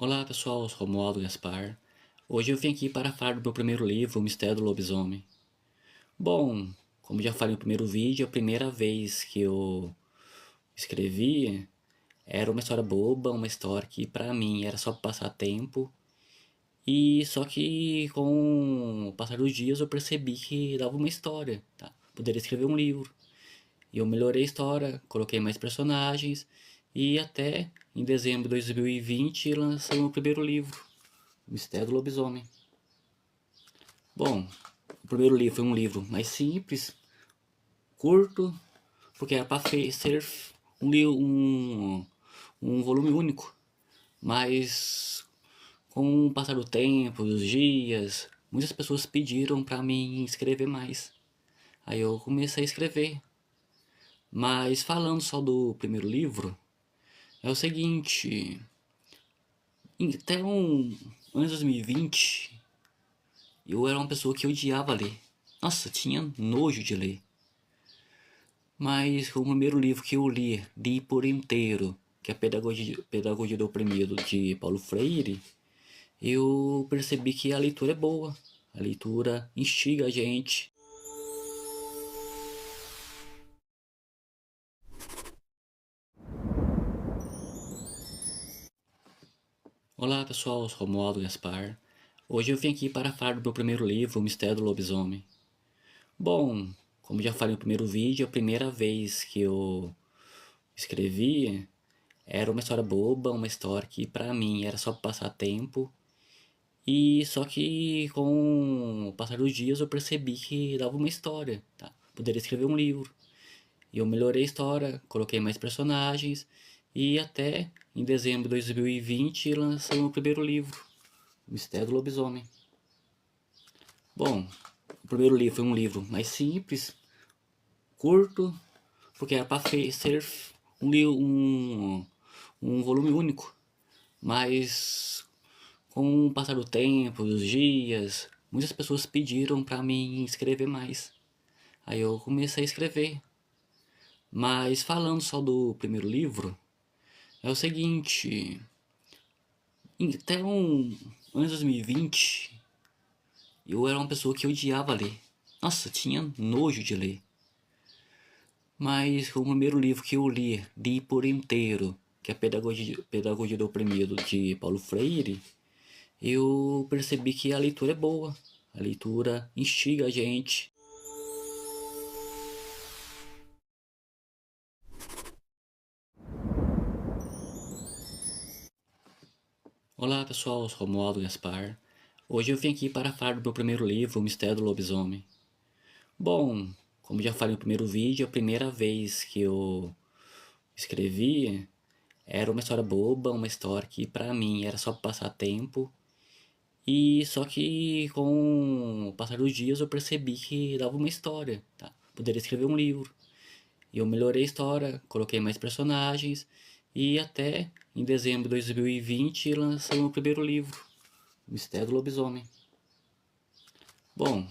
Olá pessoal, eu sou Romualdo Gaspar. Hoje eu vim aqui para falar do meu primeiro livro, O Mistério do Lobisomem. Bom, como já falei no primeiro vídeo, a primeira vez que eu escrevi era uma história boba, uma história que pra mim era só pra passar tempo. E só que com o passar dos dias eu percebi que dava uma história, tá? Poderia escrever um livro. E eu melhorei a história, coloquei mais personagens e até em dezembro de 2020 lancei o meu primeiro livro, O Mistério do Lobisomem. Bom, o primeiro livro foi um livro mais simples, curto, porque era para ser um volume único. Mas com o passar do tempo, dos dias, muitas pessoas pediram para mim escrever mais. Aí eu comecei a escrever. Mas falando só do primeiro livro, é o seguinte, até ano 2020, eu era uma pessoa que odiava ler. Nossa, tinha nojo de ler. Mas o primeiro livro que eu li por inteiro, que é a Pedagogia do Oprimido, de Paulo Freire, eu percebi que a leitura é boa. A leitura instiga a gente. Olá pessoal, eu sou Romualdo Gaspar. Hoje eu vim aqui para falar do meu primeiro livro, O Mistério do Lobisomem. Bom, como já falei no primeiro vídeo, a primeira vez que eu escrevi era uma história boba, uma história que pra mim era só pra passar tempo. E só que com o passar dos dias eu percebi que dava uma história, tá? Poderia escrever um livro. E eu melhorei a história, coloquei mais personagens e até em dezembro de 2020 lancei o meu primeiro livro, O Mistério do Lobisomem. Bom, o primeiro livro foi um livro mais simples, curto, porque era para ser um volume único. Mas com o passar do tempo, dos dias, muitas pessoas pediram para mim escrever mais. Aí eu comecei a escrever. Mas falando só do primeiro livro, é o seguinte, até ano 2020, eu era uma pessoa que odiava ler. Nossa, tinha nojo de ler. Mas o primeiro livro que eu li por inteiro, que é a Pedagogia do Oprimido, de Paulo Freire, eu percebi que a leitura é boa. A leitura instiga a gente. Olá pessoal, eu sou Romualdo Gaspar. Hoje eu vim aqui para falar do meu primeiro livro, O Mistério do Lobisomem. Bom, como já falei no primeiro vídeo, a primeira vez que eu escrevi era uma história boba, uma história que pra mim era só pra passar tempo. E só que com o passar dos dias eu percebi que dava uma história, tá? Poderia escrever um livro. E eu melhorei a história, coloquei mais personagens e até em dezembro de 2020 lancei o meu primeiro livro, O Mistério do Lobisomem. Bom,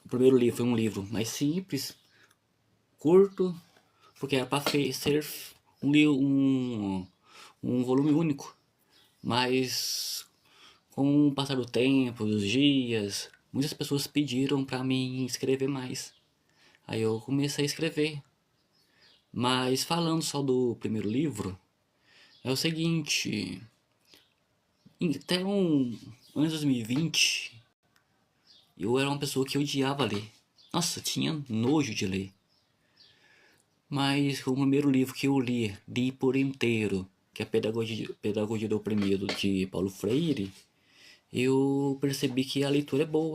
o primeiro livro foi um livro mais simples, curto, porque era para ser um volume único. Mas com o passar do tempo, dos dias, muitas pessoas pediram para mim escrever mais. Aí eu comecei a escrever. Mas falando só do primeiro livro, é o seguinte, até ano 2020, eu era uma pessoa que odiava ler. Nossa, tinha nojo de ler. Mas o primeiro livro que eu li por inteiro, que é a Pedagogia do Oprimido, de Paulo Freire, eu percebi que a leitura é boa.